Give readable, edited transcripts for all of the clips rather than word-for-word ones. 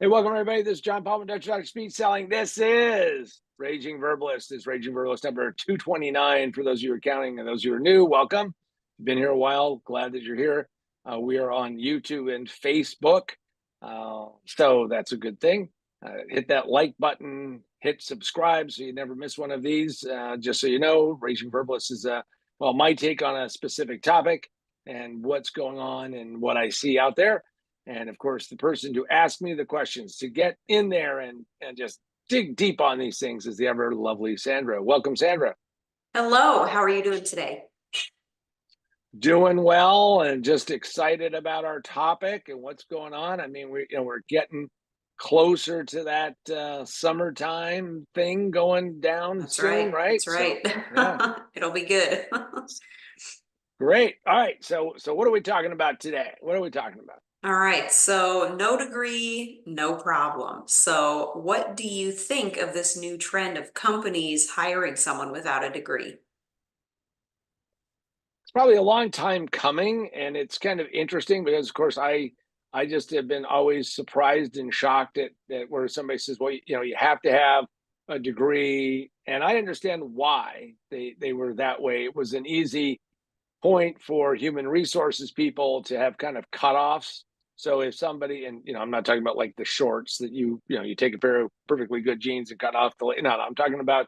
Hey, welcome everybody. This is John Palmer, Dutch Doctor Speed Selling. This is Raging Verbalist. This is Raging Verbalist number 229. For those of you who are counting and those of you who are new, welcome. You've been here a while. Glad that you're here. We are on YouTube and Facebook, so that's a good thing. Hit that like button, hit subscribe so you never miss one of these. Just so you know, Raging Verbalist is my take on a specific topic and what's going on and what I see out there. And of course, the person to ask me the questions, to get in there and just dig deep on these things is the ever lovely Sandra. Welcome, Sandra. Hello, how are you doing today? Doing well and just excited about our topic and what's going on. I mean, we're getting closer to that summertime thing going down That's soon, right. right? That's So right. yeah, It'll be good. great. All right. So what are we talking about today? What are we talking about? All right, so no degree, no problem. So, what do you think of this new trend of companies hiring someone without a degree? It's probably a long time coming, and it's kind of interesting because, of course, I just have been always surprised and shocked at where somebody says, "Well, you have to have a degree," and I understand why they were that way. It was an easy point for human resources people to have kind of cutoffs. So if somebody, and I'm not talking about like the shorts that you take a pair of perfectly good jeans and cut off the. No, I'm talking about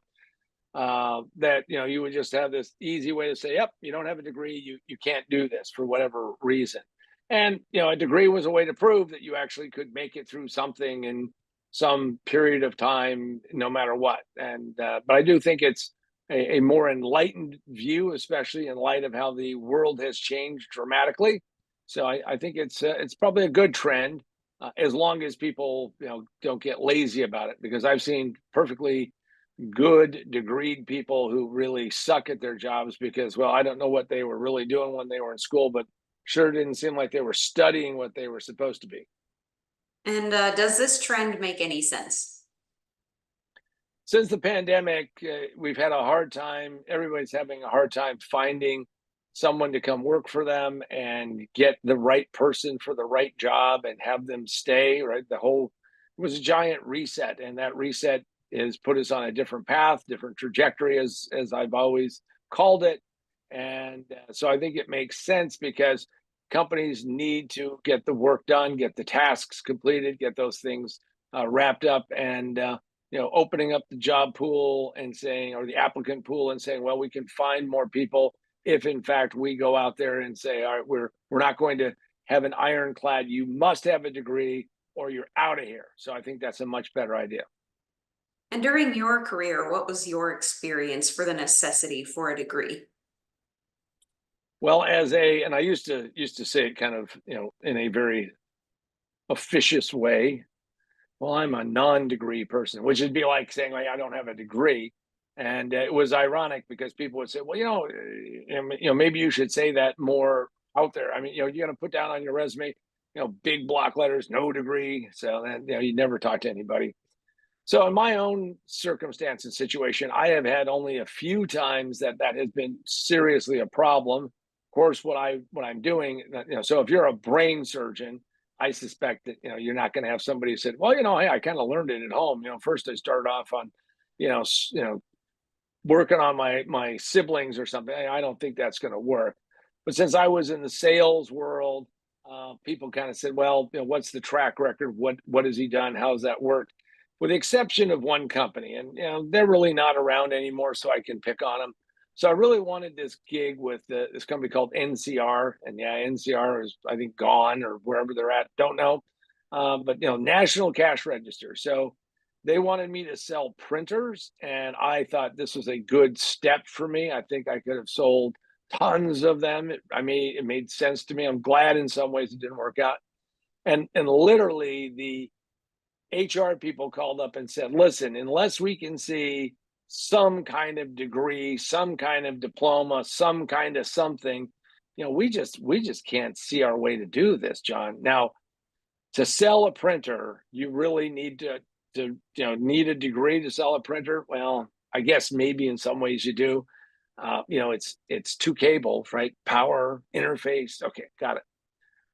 that you would just have this easy way to say, yep, you don't have a degree, you can't do this for whatever reason. And a degree was a way to prove that you actually could make it through something in some period of time, no matter what. And but I do think it's a more enlightened view, especially in light of how the world has changed dramatically. So I think it's probably a good trend, as long as people don't get lazy about it, because I've seen perfectly good degreed people who really suck at their jobs because, well, I don't know what they were really doing when they were in school, but sure didn't seem like they were studying what they were supposed to be. And does this trend make any sense? Since the pandemic, we've had a hard time. Everybody's having a hard time finding someone to come work for them and get the right person for the right job and have them stay, right? It was a giant reset, and that reset has put us on a different path, different trajectory, as I've always called it. And so I think it makes sense because companies need to get the work done, get the tasks completed, get those things wrapped up, and opening up the job pool and saying, or the applicant pool and saying, well, we can find more people if in fact we go out there and say, all right, we're not going to have an ironclad, you must have a degree or you're out of here. So I think that's a much better idea. And during your career, what was your experience for the necessity for a degree? Well, and I used to say it kind of, in a very officious way. Well, I'm a non-degree person, which would be like saying, like, I don't have a degree. And it was ironic because people would say, well, maybe you should say that more out there. I mean, you're going to put down on your resume, big block letters, no degree. So then, you never talk to anybody. So in my own circumstance and situation, I have had only a few times that has been seriously a problem. Of course, what I'm doing, so if you're a brain surgeon, I suspect that you're not going to have somebody who said, well, hey, I kind of learned it at home. First I started off on, working on my siblings or something. I don't think that's going to work. But since I was in the sales world, people kind of said, well, what's the track record? What has he done? How's that worked? With the exception of one company, and they're really not around anymore, so I can pick on them. So I really wanted this gig with this company called NCR, and yeah, NCR is I think gone or wherever they're at, don't know. But National Cash Register. So they wanted me to sell printers, and I thought this was a good step for me. I think I could have sold tons of them. It made sense to me. I'm glad in some ways it didn't work out. And literally the HR people called up and said, listen, unless we can see some kind of degree, some kind of diploma, some kind of something, we just can't see our way to do this, John. Now, to sell a printer, you really need to need a degree to sell a printer. Well, I guess maybe in some ways you do. It's two cables, right? Power interface. Okay, got it.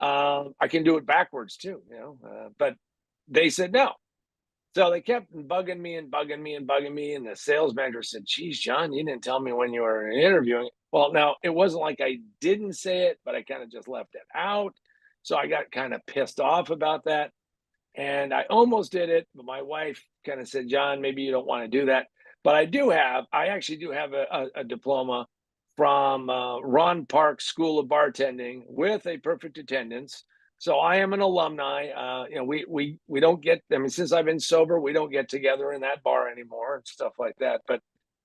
I can do it backwards too, but they said no. So they kept bugging me and bugging me and bugging me. And the sales manager said, "Geez, John, you didn't tell me when you were interviewing." Well, now it wasn't like I didn't say it, but I kind of just left it out. So I got kind of pissed off about that. And I almost did it, but my wife kind of said, "John, maybe you don't want to do that." But I actually do have a diploma from Ron Park School of Bartending with a perfect attendance. So I am an alumni. We don't get. I mean, since I've been sober, we don't get together in that bar anymore and stuff like that. But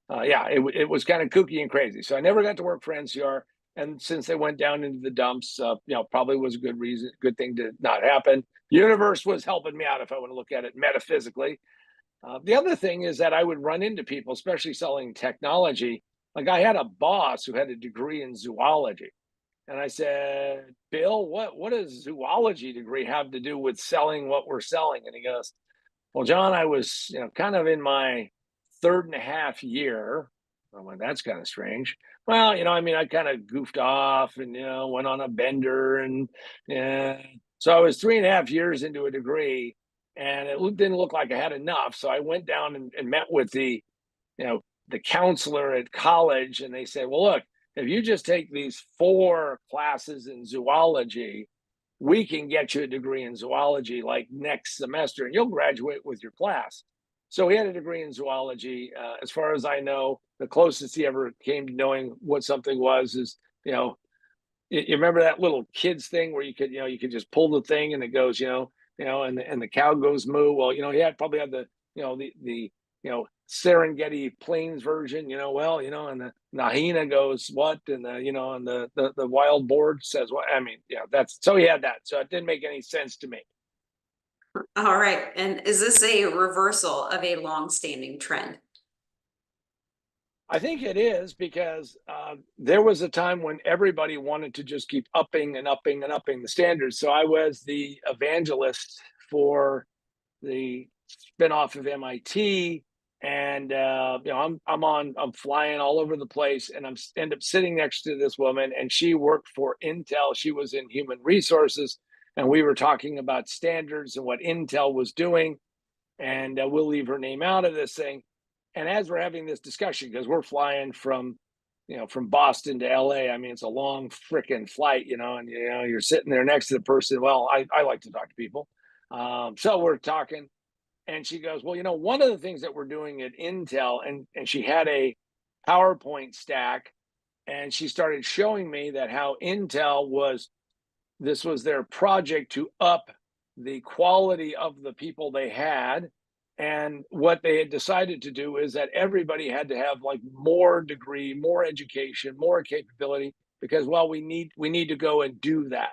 yeah, it was kind of kooky and crazy. So I never got to work for NCR. And since they went down into the dumps, probably was a good thing to not happen. Universe was helping me out if I want to look at it metaphysically. The other thing is that I would run into people, especially selling technology. Like I had a boss who had a degree in zoology. And I said, "Bill, what does zoology degree have to do with selling what we're selling?" And he goes, "Well, John, I was, kind of in my third and a half year." I went, "That's kind of strange." Well, I mean, I kind of goofed off and, went on a bender and, yeah. So I was 3.5 years into a degree and didn't look like I had enough. So I went down and met with you know, the counselor at college and they said, "Well, look, if you just take these 4 classes in zoology, we can get you a degree in zoology like next semester and you'll graduate with your class." So he had a degree in zoology. As far as I know, the closest he ever came to knowing what something was is, you know, you remember that little kids thing where you could just pull the thing and it goes, and the cow goes moo. Well, he probably had the Serengeti Plains version, and the hyena goes what, and the wild boar says what. I mean, that's so he had that. So it didn't make any sense to me. All right. And is this a reversal of a long-standing trend? I think it is because there was a time when everybody wanted to just keep upping and upping and upping the standards. So I was the evangelist for the spinoff of MIT, and I'm flying all over the place, and end up sitting next to this woman, and she worked for Intel. She was in human resources, and we were talking about standards and what Intel was doing, and we'll leave her name out of this thing. And as we're having this discussion, because we're flying from Boston to LA, I mean, it's a long freaking flight, and you're sitting there next to the person. Well, I like to talk to people. So we're talking, and she goes, "Well, one of the things that we're doing at Intel," and she had a PowerPoint stack, and she started showing me that how Intel this was their project to up the quality of the people they had. And what they had decided to do is that everybody had to have like more degree, more education, more capability, because, well, we need to go and do that.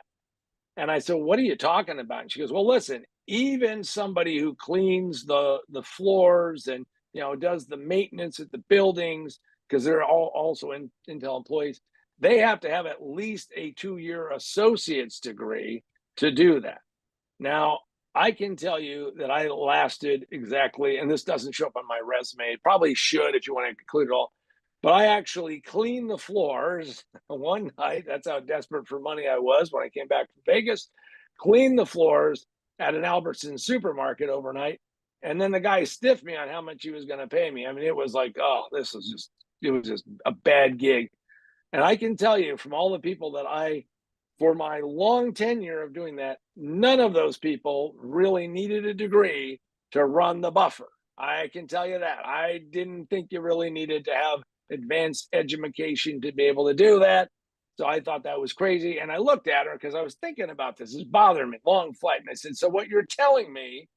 And I said, "What are you talking about?" And she goes, "Well, listen, even somebody who cleans the floors and does the maintenance at the buildings, because they're all also Intel employees, they have to have at least a 2-year associate's degree to do that." Now, I can tell you that I lasted exactly, and this doesn't show up on my resume. It probably should if you want to include it all. But I actually cleaned the floors one night. That's how desperate for money I was when I came back from Vegas. Cleaned the floors at an Albertsons supermarket overnight. And then the guy stiffed me on how much he was going to pay me. I mean, it was like, oh, it was just a bad gig. And I can tell you from all the people for my long tenure of doing that, none of those people really needed a degree to run the buffer. I can tell you that. I didn't think you really needed to have advanced education to be able to do that. So I thought that was crazy. And I looked at her because I was thinking about this. It's bothering me, long flight. And I said, "So what you're telling me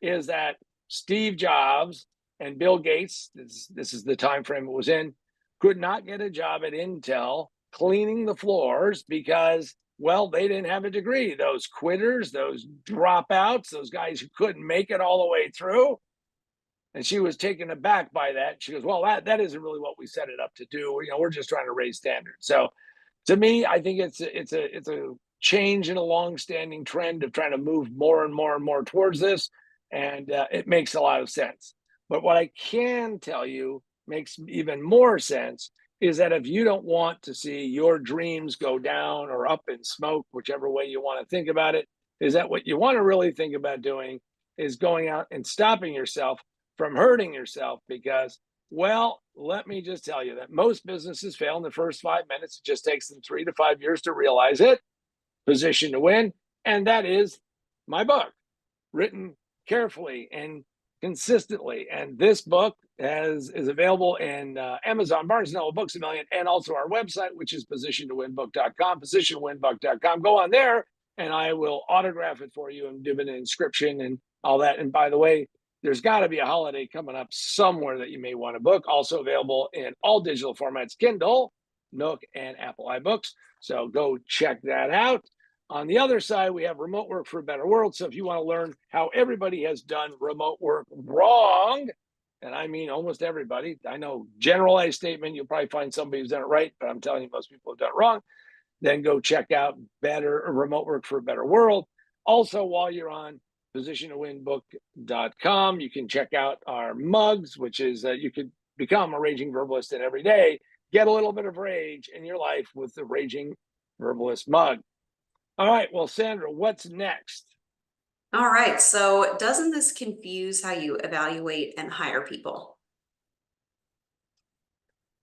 is that Steve Jobs and Bill Gates, this is the time frame it was in, could not get a job at Intel cleaning the floors because, well, they didn't have a degree. Those quitters, those dropouts, those guys who couldn't make it all the way through." And she was taken aback by that. She goes, "Well, that isn't really what we set it up to do. We're just trying to raise standards." So to me, I think it's a change in a long-standing trend of trying to move more and more and more towards this, and it makes a lot of sense. But what I can tell you makes even more sense is that if you don't want to see your dreams go down or up in smoke, whichever way you want to think about it, is that what you want to really think about doing is going out and stopping yourself from hurting yourself because, well, let me just tell you that most businesses fail in the first 5 minutes. It just takes them 3 to 5 years to realize it. Position to Win. And that is my book, written carefully and consistently. And this book is available in Amazon, Barnes & Noble, Books A Million, and also our website, which is positiontowinbook.com, positiontowinbook.com. Go on there, and I will autograph it for you and give it an inscription and all that. And by the way, there's got to be a holiday coming up somewhere that you may want a book. Also available in all digital formats, Kindle, Nook, and Apple iBooks. So go check that out. On the other side, we have Remote Work for a Better World. So if you want to learn how everybody has done remote work wrong, and I mean almost everybody, I know generalized statement, you'll probably find somebody who's done it right, but I'm telling you most people have done it wrong, then go check out Remote Work for a Better World. Also, while you're on positiontowinbook.com, you can check out our mugs, which is you could become a Raging Verbalist and every day get a little bit of rage in your life with the Raging Verbalist mug. All right, well, Sandra, what's next? All right, so doesn't this confuse how you evaluate and hire people?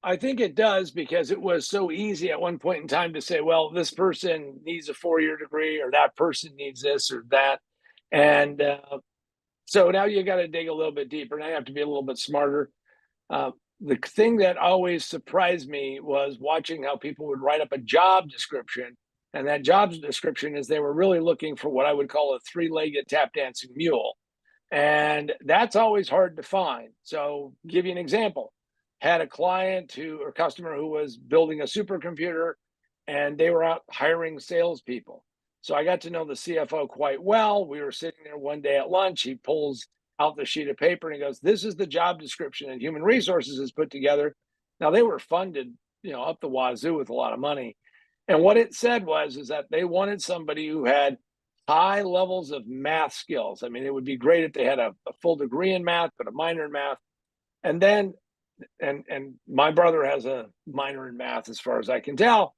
I think it does because it was so easy at one point in time to say, well, this person needs a 4-year degree or that person needs this or that. And so now you got to dig a little bit deeper. Now you have to be a little bit smarter. The thing that always surprised me was watching how people would write up a job description. And that job description is they were really looking for what I would call a 3-legged tap dancing mule. And that's always hard to find. So, give you an example. Had a client or customer who was building a supercomputer and they were out hiring salespeople. So I got to know the CFO quite well. We were sitting there one day at lunch. He pulls out the sheet of paper and he goes, "This is the job description that Human Resources has put together." Now they were funded, up the wazoo with a lot of money. And what it said is that they wanted somebody who had high levels of math skills. I mean, it would be great if they had a full degree in math, but a minor in math. And then, and my brother has a minor in math, as far as I can tell.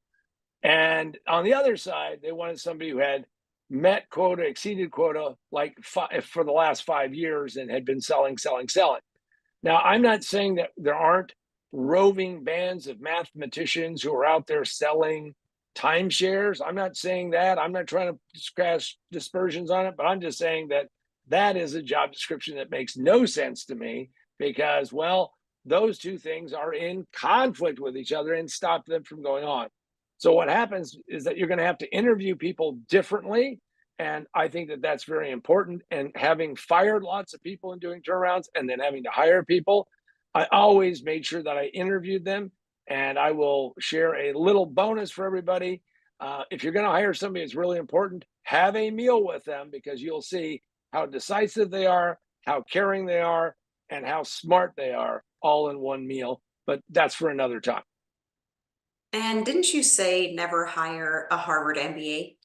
And on the other side, they wanted somebody who had met quota, exceeded quota, like for the last 5 years and had been selling. Now, I'm not saying that there aren't roving bands of mathematicians who are out there selling timeshares. I'm not saying that. I'm not trying to cast dispersions on it, but I'm just saying that that is a job description that makes no sense to me because, well, those two things are in conflict with each other and stop them from going on. So what happens is that you're going to have to interview people differently. And I think that that's very important. And having fired lots of people and doing turnarounds and then having to hire people, I always made sure that I interviewed them. And I will share a little bonus for everybody. If you're going to hire somebody, it's really important. Have a meal with them because you'll see how decisive they are, how caring they are, and how smart they are all in one meal. But that's for another time. And didn't you say never hire a Harvard MBA?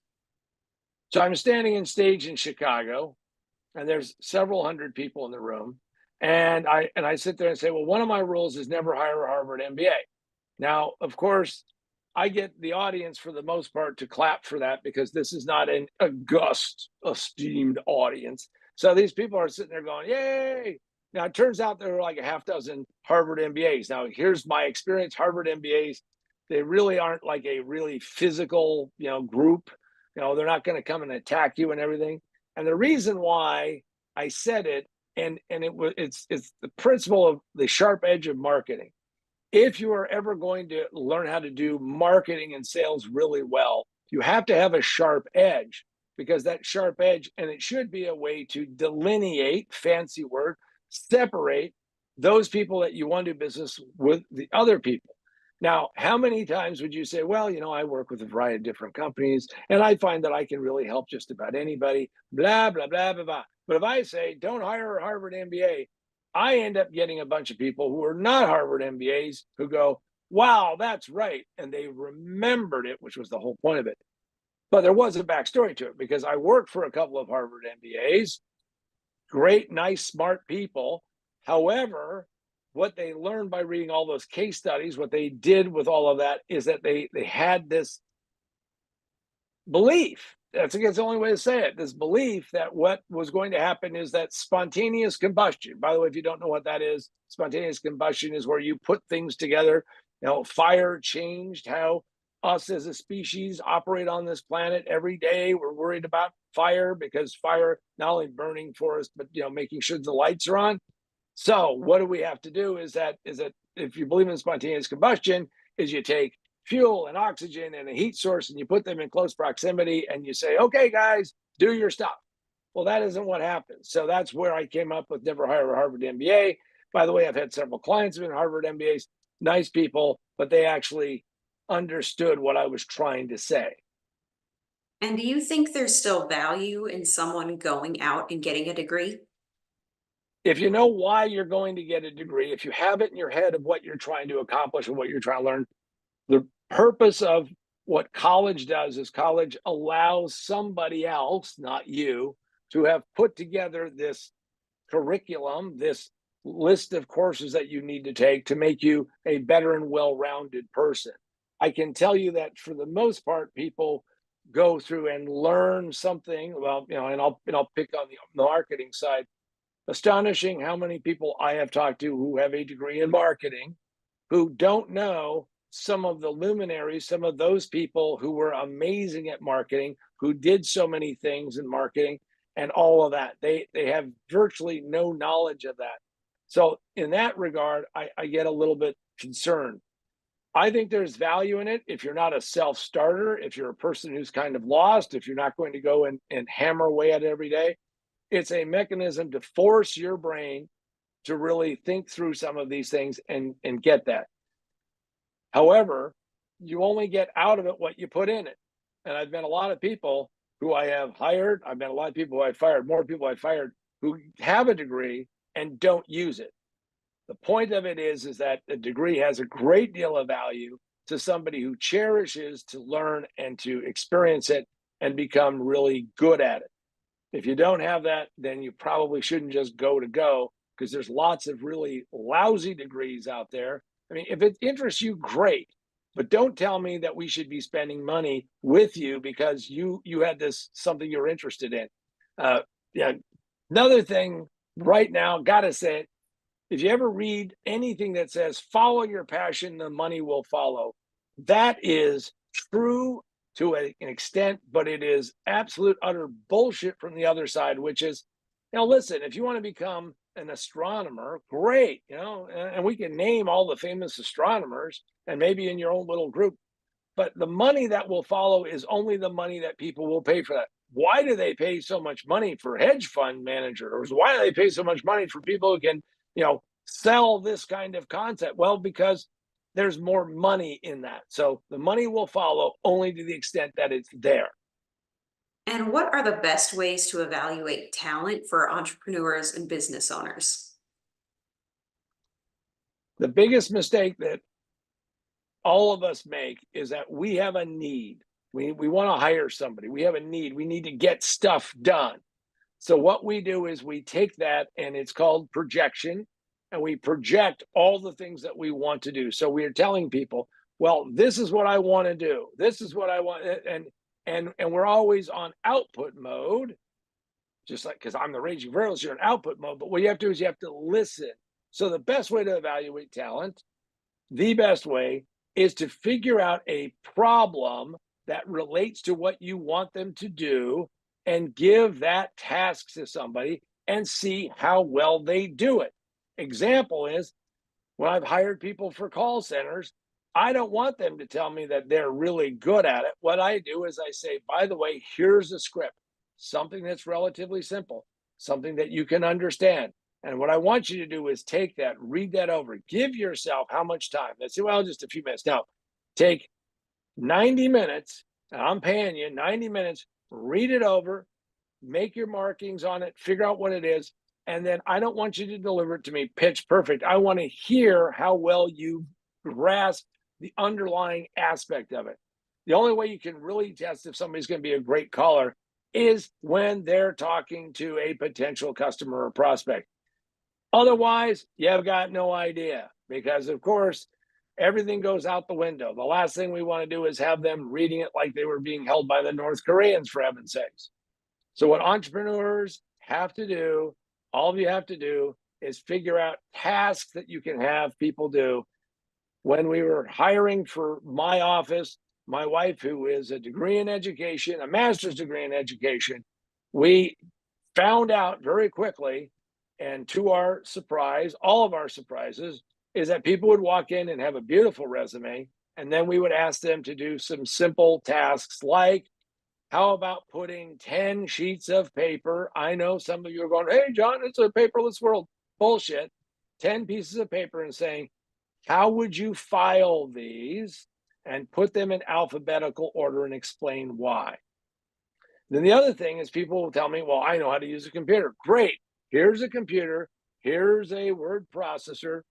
So I'm standing in stage in Chicago, and there's several hundred people in the room. And I sit there and say, well, one of my rules is never hire a Harvard MBA. Now, of course, I get the audience for the most part to clap for that because this is not an august, esteemed audience. So these people are sitting there going, yay. Now, it turns out there were like a half dozen Harvard MBAs. Now, here's my experience. Harvard MBAs, they really aren't like a really physical, group. They're not going to come and attack you and everything. And the reason why I said it, it's the principle of the sharp edge of marketing. If you are ever going to learn how to do marketing and sales really well, you have to have a sharp edge because that sharp edge, and it should be a way to delineate, fancy word, separate those people that you want to do business with the other people. Now, how many times would you say, well, I work with a variety of different companies and I find that I can really help just about anybody, blah, blah, blah, blah, blah. But if I say, don't hire a Harvard MBA, I end up getting a bunch of people who are not Harvard MBAs who go, wow, that's right. And they remembered it, which was the whole point of it. But there was a backstory to it because I worked for a couple of Harvard MBAs, great, nice, smart people. However, what they learned by reading all those case studies, what they did with all of that is that they had this belief that's, I guess, the only way to say it. This belief that what was going to happen is that spontaneous combustion. By the way, if you don't know what that is, spontaneous combustion is where you put things together. Fire changed how us as a species operate on this planet every day. We're worried about fire because fire not only burning for us, but making sure the lights are on. So what do we have to do is that if you believe in spontaneous combustion, is you take fuel and oxygen and a heat source and you put them in close proximity and you say, okay, guys, do your stuff. Well, that isn't what happens. So that's where I came up with never hire a Harvard MBA. By the way, I've had several clients who have been Harvard MBAs, nice people, but they actually understood what I was trying to say. And do you think there's still value in someone going out and getting a degree? If you know why you're going to get a degree, if you have it in your head of what you're trying to accomplish and what you're trying to learn, the purpose of what college does is college allows somebody else, not you, to have put together this curriculum, this list of courses that you need to take to make you a better and well-rounded person. I can tell you that for the most part, people go through and learn something. Well, and I'll pick on the marketing side. Astonishing how many people I have talked to who have a degree in marketing who don't know some of the luminaries, some of those people who were amazing at marketing, who did so many things in marketing and all of that. They have virtually no knowledge of that. So in that regard, I get a little bit concerned. I think there's value in it if you're not a self-starter, if you're a person who's kind of lost, if you're not going to go and hammer away at it every day. It's a mechanism to force your brain to really think through some of these things and get that. However, you only get out of it what you put in it. And I've met a lot of people who I have hired. I've met a lot of people who I fired, more people I fired who have a degree and don't use it. The point of it is that a degree has a great deal of value to somebody who cherishes to learn and to experience it and become really good at it. If you don't have that, then you probably shouldn't just go because there's lots of really lousy degrees out there. I mean, if it interests you, great, but don't tell me that we should be spending money with you because you had this something you're interested in. Yeah. Another thing right now, gotta say it. If you ever read anything that says follow your passion, the money will follow, that is true to an extent, but it is absolute utter bullshit from the other side, which is, listen, if you want to become an astronomer, great, and we can name all the famous astronomers and maybe in your own little group, but the money that will follow is only the money that people will pay for that. Why do they pay so much money for hedge fund managers? Why do they pay so much money for people who can, sell this kind of concept? Well, because there's more money in that. So the money will follow only to the extent that it's there. And what are the best ways to evaluate talent for entrepreneurs and business owners? The biggest mistake that all of us make is that we have a need. We want to hire somebody. We have a need. We need to get stuff done. So what we do is we take that, and it's called projection, and we project all the things that we want to do. So we are telling people, well, this is what I want to do. This is what I want. And we're always on output mode, just like, because I'm the Raging Verbalist, you're in output mode. But what you have to do is you have to listen. So the best way to evaluate talent, the best way, is to figure out a problem that relates to what you want them to do and give that task to somebody and see how well they do it. Example is, when I've hired people for call centers, I don't want them to tell me that they're really good at it. What I do is I say, by the way, here's a script, something that's relatively simple, something that you can understand. And what I want you to do is take that, read that over, give yourself how much time? They say, well, just a few minutes. Now, take 90 minutes, and I'm paying you 90 minutes, read it over, make your markings on it, figure out what it is. And then I don't want you to deliver it to me pitch perfect. I want to hear how well you grasp the underlying aspect of it. The only way you can really test if somebody's going to be a great caller is when they're talking to a potential customer or prospect. Otherwise, you've got no idea because, of course, everything goes out the window. The last thing we want to do is have them reading it like they were being held by the North Koreans, for heaven's sakes. So what entrepreneurs have to do, all of you have to do, is figure out tasks that you can have people do. When we were hiring for my office, my wife, who is a degree in education, a master's degree in education, we found out very quickly, and to our surprise, all of our surprises, is that people would walk in and have a beautiful resume, and then we would ask them to do some simple tasks like, how about putting 10 sheets of paper? I know some of you are going, hey, John, it's a paperless world. Bullshit. 10 pieces of paper and saying, how would you file these and put them in alphabetical order and explain why? Then the other thing is people will tell me, well, I know how to use a computer. Great. Here's a computer. Here's a word processor.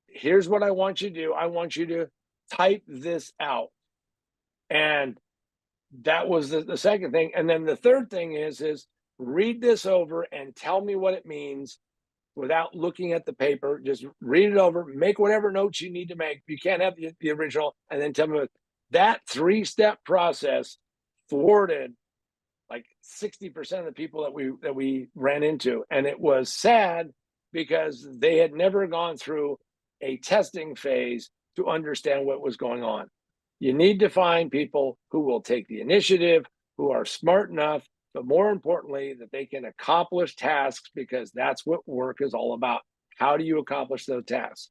Here's what I want you to do. I want you to type this out. And that was the second thing. And then the third thing is read this over and tell me what it means without looking at the paper. Just read it over, make whatever notes you need to make. You can't have the original, and then tell me what that 3-step process thwarted like 60% of the people that we ran into. And it was sad because they had never gone through a testing phase to understand what was going on. You need to find people who will take the initiative, who are smart enough, but more importantly, that they can accomplish tasks, because that's what work is all about. How do you accomplish those tasks?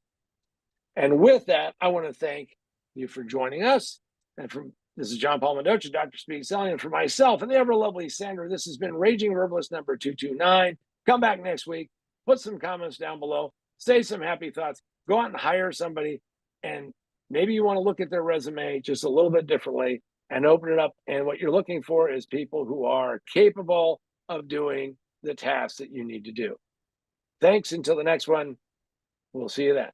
And with that, I want to thank you for joining us. And this is John Paul Mendoza, Dr. Speak Selling, and for myself and the ever lovely Sandra, this has been Raging Verbalist number 229. Come back next week, put some comments down below, say some happy thoughts, go out and hire somebody, and maybe you want to look at their resume just a little bit differently and open it up. And what you're looking for is people who are capable of doing the tasks that you need to do. Thanks. Until the next one, we'll see you then.